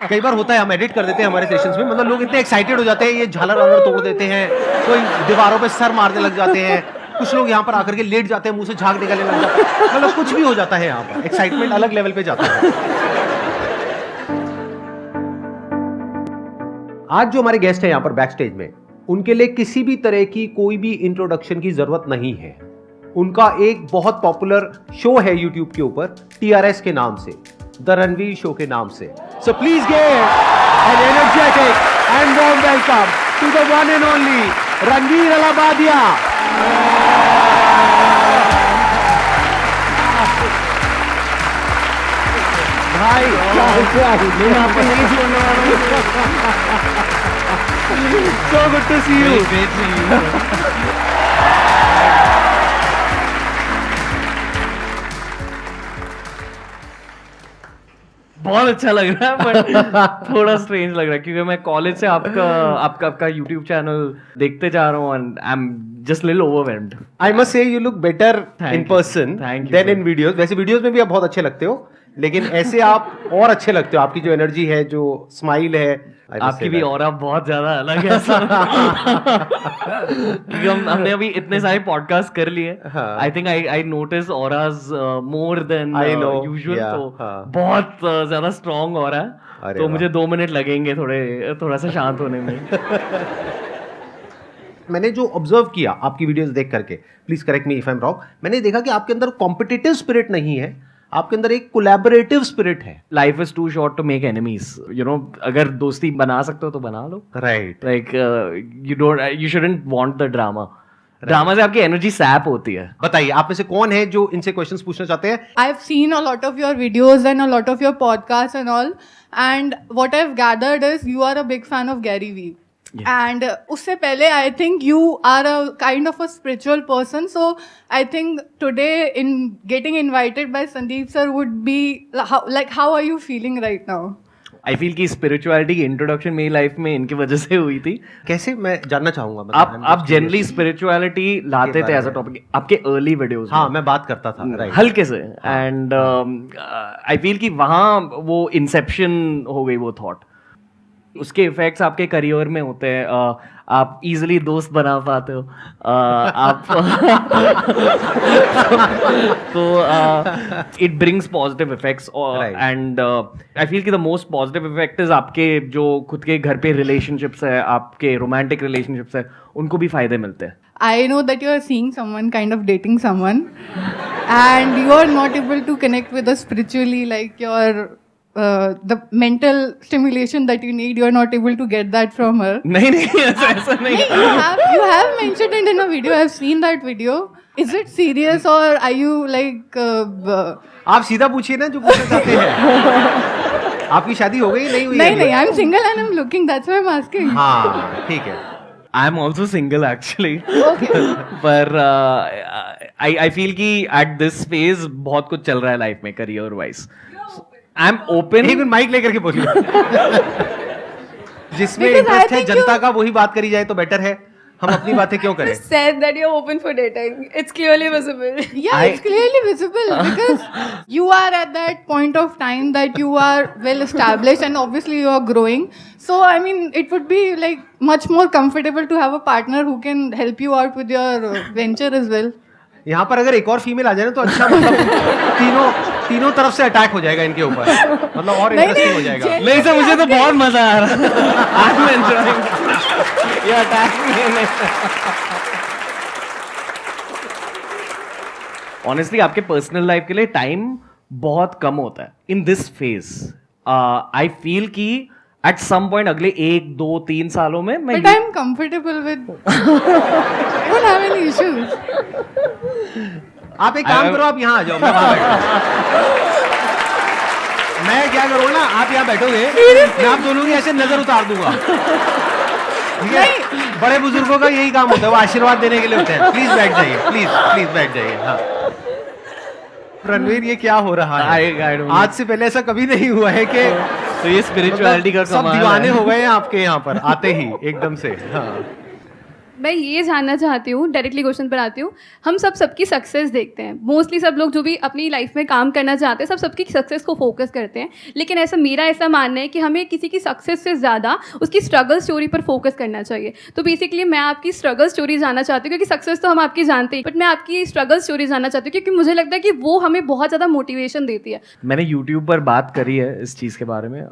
कई बार होता है हम एडिट कर देते हैं हमारे सेशंस में, मतलब लोग इतने एक्साइटेड हो जाते हैं, ये झालर वालर तोड़ देते हैं, कोई दीवारों पे सर मारने लग जाते हैं, कुछ लोग यहाँ पर आकर के लेट जाते हैं, मुंह से झाग निकलने लग जाते हैं, मतलब कुछ भी हो जाता है यहाँ पर, एक्साइटमेंट अलग लेवल पे जाता है। आज जो हमारे गेस्ट हैं यहाँ पर बैक स्टेज में, उनके लिए किसी भी तरह की कोई भी इंट्रोडक्शन की जरूरत नहीं है। उनका एक बहुत पॉपुलर शो है यूट्यूब के ऊपर, TRS के नाम से, द रणवीर शो के नाम से। So please get an energetic and warm welcome to the one and only Ranveer Allahbadia. भाई मैं आपको नहीं छोड़ने वाला हूं। So good to see you. Great seeing you. बहुत अच्छा लग रहा है बट थोड़ा स्ट्रेंज लग रहा है क्योंकि मैं कॉलेज से आपका यूट्यूब चैनल देखते जा रहा हूँ and I am just little overwhelmed. I must say you look better in person than in videos. वैसे वीडियोस में भी आप बहुत अच्छे लगते हो, लेकिन ऐसे आप और अच्छे लगते हो। आपकी जो एनर्जी है, जो स्माइल है, आपकी भी और बहुत ज्यादा अलग है क्योंकि हमने अभी इतने सारे पॉडकास्ट कर लिए। I think I notice auras more than usual, तो बहुत ज्यादा स्ट्रांग हो रहा है, तो मुझे 2 मिनट लगेंगे थोड़ा सा शांत होने में। मैंने जो ऑब्जर्व किया आपकी वीडियोस देख करके, please correct me if I am wrong, मैंने देखा कि आपके अंदर कॉम्पिटिटिव स्पिरिट नहीं है, आपके अंदर एक कोलैबोरेटिव स्पिरिट है। Life is too short to make enemies, you know, अगर दोस्ती बना सकते हो तो बना लो। Right, like you shouldn't want the drama. Drama से आपकी एनर्जी सैप होती है। बताइए आप में से कौन है जो इनसे क्वेश्चंस पूछना चाहते हैं? I've seen a lot of your videos and a lot of your podcasts and all, and what I've gathered is you are a big fan of Gary Vee. Yeah. And उससे पहले I think you are a kind of a spiritual person, so I think today in getting invited by Sandeep sir would be how are you feeling right now? I feel कि spirituality की introduction मेरी life में इनकी वजह से हुई थी। कैसे, मैं जानना चाहूंगा। मतलब आप जनरली स्पिरिचुअलिटी लाते थे एज अ टॉपिक आपके अर्ली वीडियोस। हाँ, मैं बात करता था हल्के से, एंड आई फील कि वहाँ वो इंसेप्शन हो गई वो थॉट। उसके इफेक्ट्स आपके करियर में होते हैं, आप इजीली दोस्त बना पाते हो, आप तो it brings positive effects, and I feel कि the most positive effect is आपके जो खुद के घर पे रिलेशनशिप्स है, आपके रोमांटिक रिलेशनशिप्स है, उनको भी फायदे मिलते हैं। I know that you are seeing someone, kind of dating someone, and you are not able to connect with us spiritually, like your the mental stimulation that you need, you are not able to get that from her. नहीं ऐसा नहीं। You have mentioned it in a video. I have seen that video. Is it serious or are you like? आप सीधा पूछिए ना जो पूछना चाहते हैं। आपकी शादी हो गई नहीं हुई? नहीं, I'm single and I'm looking. That's why I'm asking. हाँ, ठीक है। I am also single actually. Okay. पर I feel कि at this phase बहुत कुछ चल रहा है लाइफ में career wise. I am open. एक मिनट माइक लेकर के बोलिए। जिसमें इंटरेस्ट है जनता का वही बात करी जाए तो बेटर है, हम अपनी बातें क्यों करें? Said that you're open for dating. It's clearly visible. Yeah, it's clearly visible because you are at that point of time that you are well established and obviously you are growing. So I mean, it would be like much more comfortable to have a partner who can help you out with your venture as well. यहाँ पर अगर एक और female आ जाए ना तो अच्छा, मतलब तीनों तरफ से अटैक हो जाएगा इनके ऊपर, मतलब और इंटरेस्टिंग हो जाएगा। नहीं सर, मुझे तो बहुत मजा आ रहा है। I'm enjoying ये अटैक नहीं। Honestly, आपके पर्सनल लाइफ के लिए टाइम बहुत कम होता है in this phase. I feel कि एट सम पॉइंट अगले 1, 2, 3 सालों में मैं But I'm comfortable with. I don't have any issues. आप एक काम करो, आप यहाँ आ जाओ, मैं वहाँ बैठूं। मैं क्या करूँ ना, आप यहाँ बैठोगे, मैं आप दोनों की ऐसे नजर उतार दूंगा, ठीक है? बड़े बुजुर्गों का यही काम होता है, वो आशीर्वाद देने के लिए होते हैं। प्लीज बैठ जाइए, प्लीज बैठ जाइए। हाँ रणवीर, ये क्या हो रहा है? आज से पहले ऐसा कभी नहीं हुआ है कि तो ये स्पिरिचुअलिटी का सब दीवाने हो गए हैं आपके यहाँ पर आते ही एकदम से। हाँ मैं ये जानना चाहती हूँ, डायरेक्टली क्वेश्चन पर आती हूँ। हम सबकी सक्सेस देखते हैं, मोस्टली सब लोग जो भी अपनी लाइफ में काम करना चाहते हैं सबकी सक्सेस को फोकस करते हैं, लेकिन मेरा ऐसा मानना है कि हमें किसी की सक्सेस से ज़्यादा उसकी स्ट्रगल स्टोरी पर फोकस करना चाहिए। तो बेसिकली मैं आपकी स्ट्रगल स्टोरी जानना चाहती हूँ, क्योंकि सक्सेस तो हम आपकी जानते हैं, बट मैं आपकी स्ट्रगल स्टोरी जानना चाहती हूँ, क्योंकि मुझे लगता है कि वो हमें बहुत ज़्यादा मोटिवेशन देती है। मैंने यूट्यूब पर बात करी है इस चीज़ के बारे में।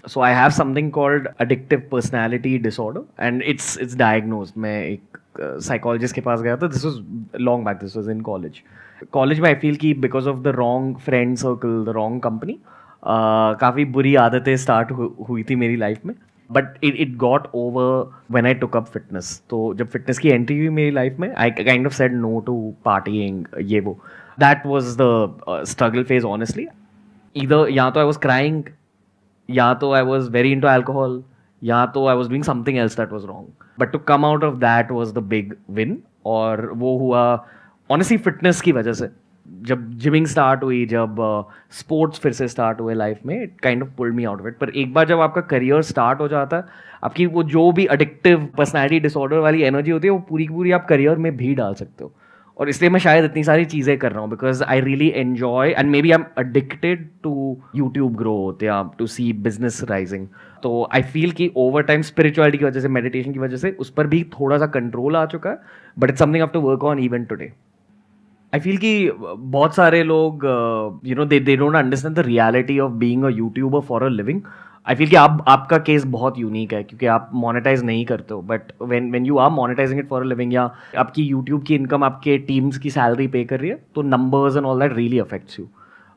So I have something called addictive personality disorder and it's diagnosed. मैं एक साइकोलॉजिस्ट के पास गया था, this was long back, this was in college में। आई फील कि because of the wrong friend circle, the wrong company, काफ़ी बुरी आदतें स्टार्ट हुई थी मेरी लाइफ में, but it got over when I took up fitness. तो जब फिटनेस की एंट्री हुई मेरी लाइफ में, आई kind of said no to partying, ये वो। That was the struggle phase honestly. इधर या तो आई वाज क्राइंग, या तो I was very into alcohol, या तो I was doing something else that was wrong. But to come out of that was the big win. और वो हुआ ऑनेस्टली फिटनेस की वजह से। जब जिमिंग स्टार्ट हुई, जब स्पोर्ट्स फिर से स्टार्ट हुए लाइफ में, it kind of pulled me out of it. पर एक बार जब आपका करियर स्टार्ट हो जाता है, आपकी वो जो भी एडिक्टिव पर्सनैलिटी डिसऑर्डर वाली एनर्जी होती है, वो पूरी की पूरी आप करियर में भी डाल सकते हो। और इसलिए मैं शायद इतनी सारी चीज़ें कर रहा हूँ, because I really enjoy and maybe I am addicted to YouTube growth या टू सी बिजनेस राइजिंग। तो आई फील कि ओवर टाइम स्पिरिचुअलिटी की वजह से, मेडिटेशन की वजह से उस पर भी थोड़ा सा कंट्रोल आ चुका है, but it's something I have to work on even today. I feel कि बहुत सारे लोग you know they don't understand the reality of being a YouTuber for a living. I feel कि आपका केस बहुत यूनिक है, क्योंकि आप मोनेटाइज नहीं करते हो, but when you are monetising it for a living, या आपकी यूट्यूब की इनकम आपके टीम्स की सैलरी पे कर रही है, तो numbers and all that really affects you.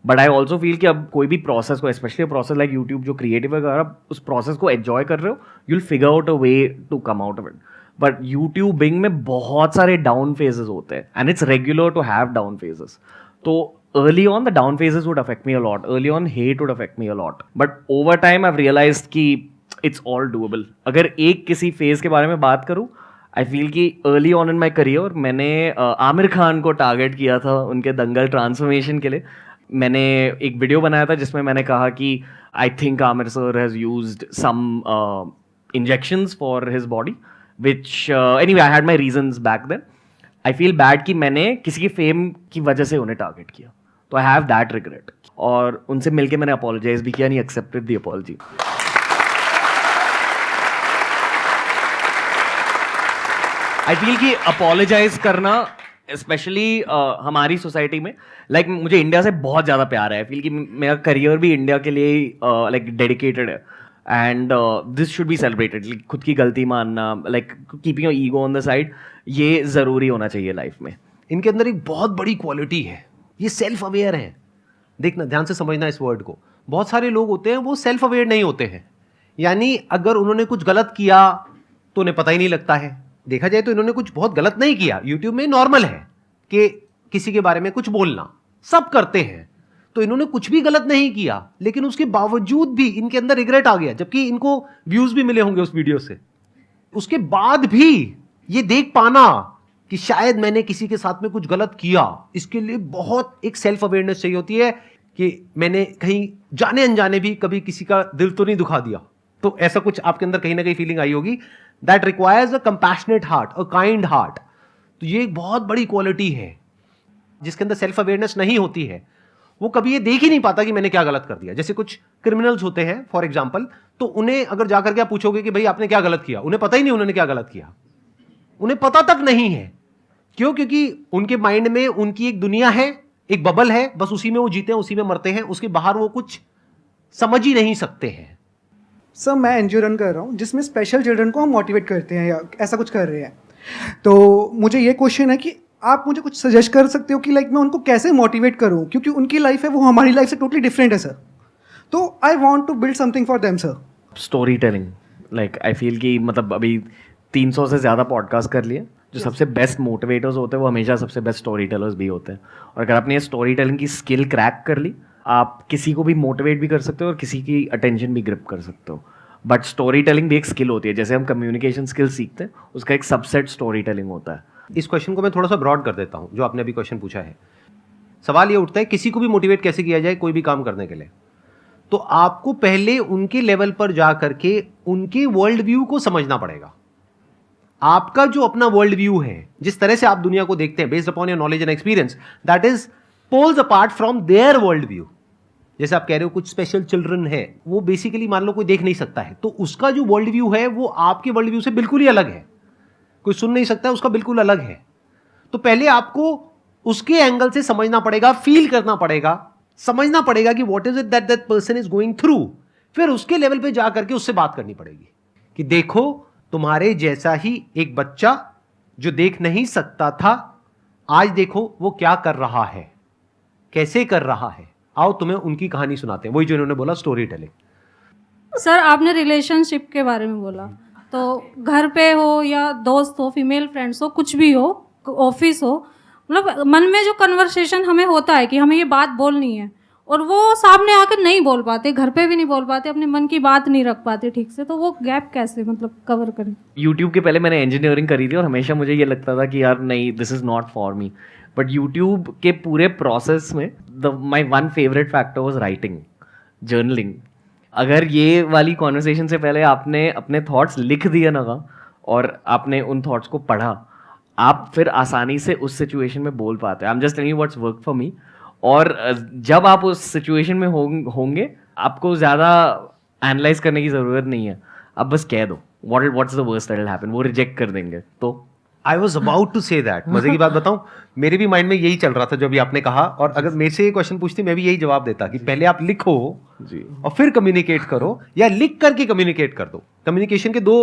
But I also feel कि अब कोई भी प्रोसेस को, स्पेशली प्रोसेस लाइक यूट्यूब जो क्रिएटिव है, अगर आप उस प्रोसेस को एंजॉय कर रहे हो, you'll figure out a way to come out of it. But YouTubing में बहुत सारे डाउन फेजेस होते हैं, and it's regular to have down phases. तो early on the down phases would affect me a lot, early on hate would affect me a lot, but over time I've realized कि it's all doable। अगर एक किसी phase के बारे में बात करूँ, आई फील कि early on in my career मैंने आमिर खान को टारगेट किया था उनके दंगल ट्रांसफॉर्मेशन के लिए। मैंने एक वीडियो बनाया था जिसमें मैंने कहा कि I think Aamir sir has used some injections for his body, which anyway I had my reasons back then. I feel bad कि मैंने किसी की फेम की वजह से उन्हें टारगेट किया, तो आई हैव दैट रिग्रेट। और उनसे मिलके मैंने अपोलोजाइज भी किया, नहीं accepted the apology. I feel कि अपोलोजाइज करना स्पेशली हमारी सोसाइटी में, लाइक मुझे इंडिया से बहुत ज़्यादा प्यार है। आई फील कि मेरा करियर भी इंडिया के लिए लाइक डेडिकेटेड है, and this should be celebrated. खुद की गलती मानना, like keeping your ego on the side, ये ज़रूरी होना चाहिए लाइफ में। इनके अंदर एक बहुत बड़ी क्वालिटी है, ये सेल्फ अवेयर हैं। देखना, ध्यान से समझना इस वर्ड को। बहुत सारे लोग होते हैं वो सेल्फ अवेयर नहीं होते हैं, यानी अगर उन्होंने कुछ गलत किया तो उन्हें पता ही नहीं लगता है। देखा जाए तो इन्होंने कुछ बहुत गलत नहीं किया। यूट्यूब में नॉर्मल है कि किसी के बारे में कुछ बोलना, सब करते हैं, तो इन्होंने कुछ भी गलत नहीं किया, लेकिन उसके बावजूद भी इनके अंदर रिग्रेट आ गया, जबकि इनको व्यूज भी मिले होंगे उस वीडियो से। उसके बाद भी ये देख पाना कि शायद मैंने किसी के साथ में कुछ गलत किया, इसके लिए बहुत एक सेल्फ अवेयरनेस चाहिए होती है कि मैंने कहीं जाने अनजाने भी कभी किसी का दिल तो नहीं दुखा दिया। तो ऐसा कुछ आपके अंदर कहीं ना कहीं फीलिंग आई होगी। That requires a compassionate heart, a kind heart. तो ये एक बहुत बड़ी क्वालिटी है। जिसके अंदर सेल्फ अवेयरनेस नहीं होती है, वो कभी ये देख ही नहीं पाता कि मैंने क्या गलत कर दिया। जैसे कुछ क्रिमिनल्स होते हैं फॉर एग्जाम्पल, तो उन्हें अगर जाकर के आप पूछोगे कि भाई आपने क्या गलत किया, उन्हें पता ही नहीं उन्होंने क्या गलत किया, उन्हें पता तक नहीं है। क्यों? क्योंकि उनके माइंड में उनकी एक दुनिया है, एक बबल है, बस उसी में वो जीते हैं, उसी में मरते हैं, उसके बाहर वो कुछ समझ ही नहीं सकते हैं। सर, मैं एनजीओ रन कर रहा हूँ जिसमें स्पेशल चिल्ड्रन को हम मोटिवेट करते हैं या ऐसा कुछ कर रहे हैं। तो मुझे ये क्वेश्चन है कि आप मुझे कुछ सजेस्ट कर सकते हो कि लाइक मैं उनको कैसे मोटिवेट करूँ, क्योंकि उनकी लाइफ है वो हमारी लाइफ से टोटली डिफरेंट है सर। तो I want to build something for them sir. Storytelling, like I feel कि मतलब अभी 300 से ज़्यादा पॉडकास्ट कर लिए। जो सबसे बेस्ट मोटिवेटर्स होते हैं वो हमेशा सबसे बेस्ट स्टोरी टेलर्स भी होते हैं। और अगर आपने ये स्टोरी टेलिंग की स्किल क्रैक कर ली, आप किसी को भी मोटिवेट भी कर सकते हो और किसी की अटेंशन भी ग्रिप कर सकते हो। बट स्टोरी टेलिंग भी एक स्किल होती है। जैसे हम कम्युनिकेशन स्किल सीखते हैं, उसका एक सबसेट स्टोरी टेलिंग होता है। इस क्वेश्चन को मैं थोड़ा सा ब्रॉड कर देता हूं, जो आपने अभी क्वेश्चन पूछा है। सवाल ये उठता है किसी को भी मोटिवेट कैसे किया जाए कोई भी काम करने के लिए। तो आपको पहले उनके लेवल पर जा करके उनके वर्ल्ड व्यू को समझना पड़ेगा। आपका जो अपना वर्ल्ड व्यू है, जिस तरह से आप दुनिया को देखते हैं based upon your knowledge and experience, that is poles apart from their world view. जैसे आप कह रहे हो कुछ स्पेशल चिल्ड्रन है, वो बेसिकली मान लो कोई देख नहीं सकता है, तो उसका जो वर्ल्ड व्यू है वो आपके वर्ल्ड व्यू से बिल्कुल ही अलग है। कोई सुन नहीं सकता है, उसका बिल्कुल अलग है। तो पहले आपको उसके एंगल से समझना पड़ेगा, फील करना पड़ेगा, समझना पड़ेगा कि what is it that that person is going through. फिर उसके लेवल पे जा करके उससे बात करनी पड़ेगी कि देखो तुम्हारे जैसा ही एक बच्चा जो देख नहीं सकता था, आज देखो वो क्या कर रहा है, कैसे कर रहा है। आओ तुम्हें उनकी कहानी सुनाते हैं। वही जो इन्होंने बोला, स्टोरी टेलिंग। सर आपने रिलेशनशिप के बारे में बोला, तो घर पे हो या दोस्त हो, फीमेल फ्रेंड्स हो, कुछ भी हो, ऑफिस हो, मतलब मन में जो कन्वर्सेशन हमें होता है कि हमें ये बात बोलनी है, और वो सामने आकर नहीं बोल पाते, घर पे भी नहीं बोल पाते, अपने मन की बात नहीं रख पाते ठीक से, तो वो गैप कैसे मतलब कवर करें? यूट्यूब के पहले मैंने इंजीनियरिंग करी थी और हमेशा मुझे ये लगता था कि यार नहीं, this is not for me. But YouTube के पूरे प्रोसेस में my one favourite factor was writing, journaling. अगर ये वाली कॉन्वर्सेशन से पहले आपने अपने थॉट्स लिख दिए ना और आपने उन थॉट्स को पढ़ा, आप फिर आसानी से उस सिचुएशन में बोल पाते हैं। I am just telling you what's work for me. और जब आप उस सिचुएशन में होंगे, आपको ज़्यादा एनालाइज करने की ज़रूरत नहीं है, आप बस कह दो what's the worst that will happen, वो रिजेक्ट कर देंगे। तो I was about to say that. मजे की बात बताऊं, मेरे भी माइंड में यही चल रहा था जो अभी आपने कहा, और अगर मेरे से ये क्वेश्चन पूछती मैं भी यही जवाब देता कि पहले आप लिखो जी और फिर कम्युनिकेट करो, या लिख करके कम्युनिकेट कर दो। कम्युनिकेशन के दो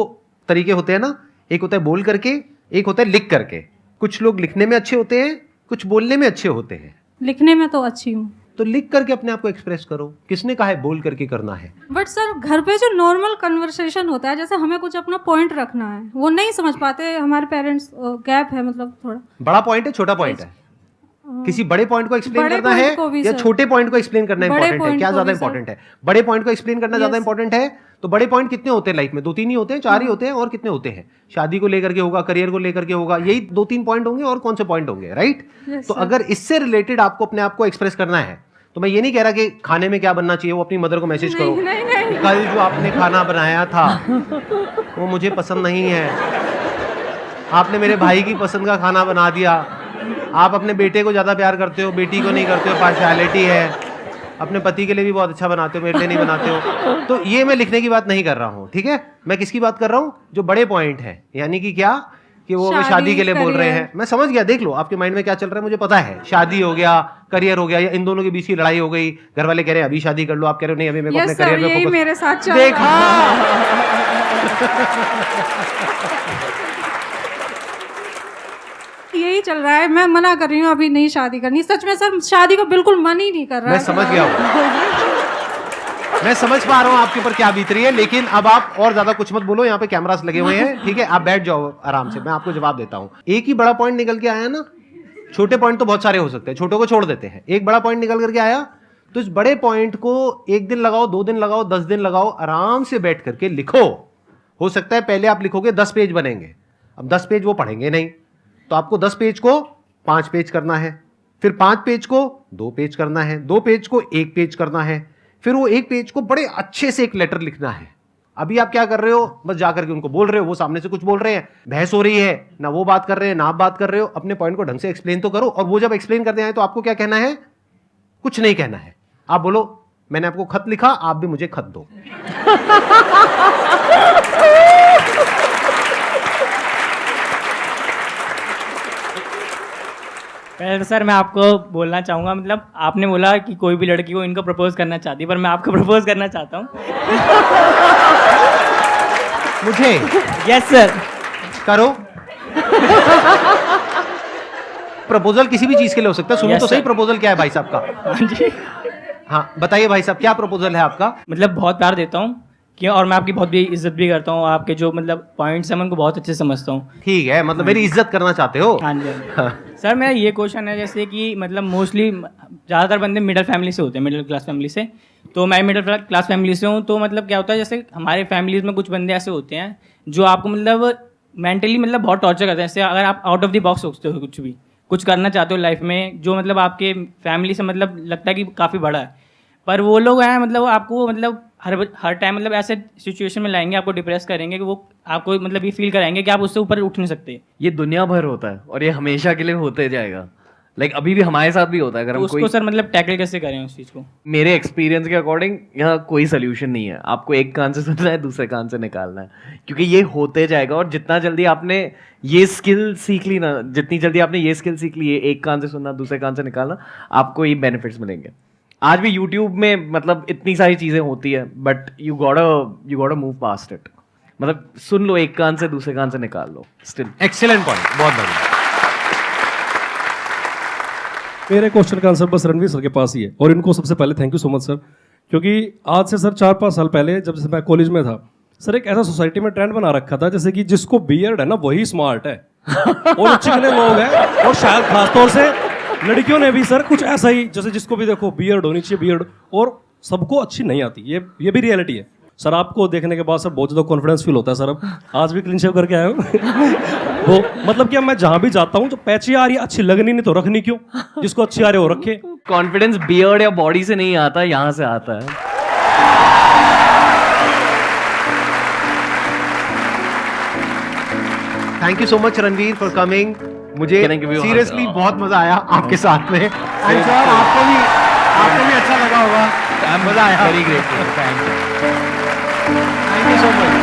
तरीके होते हैं ना, एक होता है बोल करके, एक होता है लिख करके। कुछ लोग लिखने में अच्छे होते हैं, कुछ बोलने में अच्छे होते हैं। लिखने में तो अच्छी हूँ, तो लिख करके अपने आप को एक्सप्रेस करो। किसने कहा है बोल करके करना है? बट सर घर पे जो नॉर्मल कन्वर्सेशन होता है, जैसे हमें कुछ अपना पॉइंट रखना है, वो नहीं समझ पाते हमारे पेरेंट्स, गैप है मतलब थोड़ा। बड़ा पॉइंट है, छोटा पॉइंट है? किसी बड़े पॉइंट को एक्सप्लेन बड़े करना point है को भी या सर। छोटे पॉइंट को एक्सप्लेन करना बड़े इंपॉर्टेंट है? point क्या को ज्यादा भी सर। इंपॉर्टेंट है? बड़े पॉइंट को एक्सप्लेन करना ज्यादा इंपॉर्टेंट है? तो बड़े पॉइंट कितने होते हैं लाइफ में? 2-3 ही होते हैं, 4 ही होते हैं, और कितने होते हैं? शादी को लेकर के होगा, करियर को लेकर के होगा, यही 2-3 पॉइंट होंगे, और कौन से पॉइंट होंगे, राइट? तो अगर इससे रिलेटेड आपको अपने आप को एक्सप्रेस करना है, तो मैं ये नहीं कह रहा कि खाने में क्या बनना चाहिए, वो अपनी मदर को मैसेज करो, कल जो आपने खाना बनाया था वो मुझे पसंद नहीं है, आपने मेरे भाई की पसंद का खाना बना दिया, आप अपने बेटे को ज़्यादा प्यार करते हो, बेटी को नहीं करते हो, पार्शियलिटी है, अपने पति के लिए भी बहुत अच्छा बनाते हो, मेरे लिए नहीं बनाते हो। तो ये मैं लिखने की बात नहीं कर रहा हूँ, ठीक है? मैं किसकी बात कर रहा हूँ? जो बड़े पॉइंट है, यानी कि क्या कि वो शादी के लिए बोल रहे हैं। मैं समझ गया, देख लो आपके माइंड में क्या चल रहा है, मुझे पता है। शादी हो गया, करियर हो गया, या इन दोनों के बीच की लड़ाई हो गई, घर वाले कह रहे हैं अभी शादी कर लो, आप कह रहे हो नहीं अभी मेरे को अपने करियर में फोकस। मेरे साथ चल देखा यही चल रहा है। मैं मना कर रही हूँ, अभी नहीं शादी करनी। सच में सर शादी को बिल्कुल मन ही नहीं कर रहा मैं है। समझ गया हूँ, मैं समझ पा रहा हूँ आपके ऊपर क्या बीत रही है, लेकिन अब आप और ज्यादा कुछ मत बोलो, यहाँ पे कैमरास लगे हुए हैं, ठीक है? आप बैठ जाओ आराम से, मैं आपको जवाब देता हूँ। एक ही बड़ा पॉइंट निकल के आया ना, छोटे पॉइंट तो बहुत सारे हो सकते हैं, छोटों को छोड़ देते हैं। एक बड़ा पॉइंट निकल करके आया, तो इस बड़े पॉइंट को 1 दिन लगाओ, 2 दिन लगाओ, 10 दिन लगाओ, आराम से बैठ करके लिखो। हो सकता है पहले आप लिखोगे 10 पेज बनेंगे, अब 10 पेज वो पढ़ेंगे नहीं, तो आपको 10 पेज को 5 पेज करना है, फिर 5 पेज को 2 पेज करना है, 2 पेज को 1 पेज करना है, फिर वो 1 पेज को बड़े अच्छे से एक लेटर लिखना है। अभी आप क्या कर रहे हो? बस जाकर के उनको बोल रहे हो, वो सामने से कुछ बोल रहे हैं, बहस हो रही है, ना वो बात कर रहे हैं ना आप बात कर रहे हो। अपने पॉइंट को ढंग से एक्सप्लेन तो करो, और वो जब एक्सप्लेन करते आए तो आपको क्या कहना है? कुछ नहीं कहना है। आप बोलो मैंने आपको खत लिखा, आप भी मुझे खत दो। पहले तो सर मैं आपको बोलना चाहूँगा, मतलब आपने बोला कि कोई भी लड़की को इनको प्रपोज करना चाहती है, पर मैं आपको प्रपोज करना चाहता हूँ। मुझे? Yes sir. करो। प्रपोजल किसी भी चीज के लिए हो सकता है। सुनो Yes, तो सही, sir. प्रपोजल क्या है भाई साहब का? हाँ जी, हाँ बताइए भाई साहब, क्या प्रपोजल है आपका? मतलब बहुत प्यार देता हूँ कि, और मैं आपकी बहुत भी इज्जत भी करता हूँ, आपके जो मतलब पॉइंट्स हैं मैं उनको बहुत अच्छे से समझता हूँ। ठीक है, मतलब मेरी इज्जत करना चाहते हो? हाँ जी, हाँ जी। सर मेरा ये क्वेश्चन है, जैसे कि मतलब मोस्टली ज़्यादातर बंदे मिडिल फैमिली से होते हैं, मिडिल क्लास फैमिली से, तो मैं मिडिल क्लास फैमिली से हूँ। तो मतलब क्या होता है, जैसे हमारे फैमिलीज में कुछ बंदे ऐसे होते हैं जो आपको मतलब मेंटली मतलब बहुत टॉर्चर करते हैं। जैसे अगर आप आउट ऑफ द बॉक्स सोचते हो, कुछ करना चाहते हो लाइफ में, जो मतलब आपके फैमिली से मतलब लगता है कि काफ़ी बड़ा है, पर वो लोग हैं मतलब आपको मतलब हर टाइम मतलब ऐसे सिचुएशन में लाएंगे, आपको डिप्रेस करेंगे कि वो आपको मतलब ये फील कराएंगे कि आप उससे ऊपर उठ नहीं सकते। ये दुनिया भर होता है और ये हमेशा के लिए होते जाएगा। लाइक अभी भी हमारे साथ भी होता है। अगर तो हम उसको कोई सर मतलब टैकल कैसे करें उस चीज़ को? मेरे एक्सपीरियंस के अकॉर्डिंग यहाँ कोई सोल्यूशन नहीं है। आपको एक कान से सुनना है, दूसरे कान से निकालना है, क्योंकि ये होते जाएगा। और जितना जल्दी आपने ये स्किल सीख ली ना, जितनी जल्दी आपने ये स्किल सीख ली है, एक कान से सुनना दूसरे कान से निकालना, आपको ये बेनिफिट्स मिलेंगे। आज भी यूट्यूब में मतलब इतनी सारी चीज़ें होती है, but you got move past it. मतलब सुन लो एक कान से, दूसरे कान से निकाल लो। स्टिल एक्सीलेंट पॉइंट, बहुत बढ़िया। मेरे क्वेश्चन का आंसर बस रणवीर सर के पास ही है, और इनको सबसे पहले thank you so much sir, क्योंकि आज से सर 4-5 साल पहले जब से मैं कॉलेज में था सर, एक ऐसा सोसाइटी में ट्रेंड बना रखा था जैसे कि जिसको बियर्ड है ना वही स्मार्ट है और चिकने लोग हैं, और शायद खासतौर से लड़कियों ने भी सर कुछ ऐसा ही, जैसे जिसको भी देखो बियर्ड होनी चाहिए बियर्ड, और सबको अच्छी नहीं आती। ये भी रियलिटी है सर। आपको देखने के बाद सर बहुत ज़्यादा कॉन्फिडेंस फील होता है सर। अब आज भी क्लीन शेव करके आया हूँ वो मतलब कि अब मैं जहाँ भी जाता हूँ जो पैची आ रही है अच्छी लगनी नहीं तो रखनी क्यों, जिसको अच्छी आ रही है वो रखे। कॉन्फिडेंस बियर्ड या बॉडी से नहीं आता, यहाँ से आता है। Thank you so much Ranveer for coming. मुझे Can I give you a hug? Seriously बहुत मजा आया आपके साथ में। I'm sure आपको भी अच्छा लगा होगा। मजा आया। Very grateful, thank you. Thank you so much.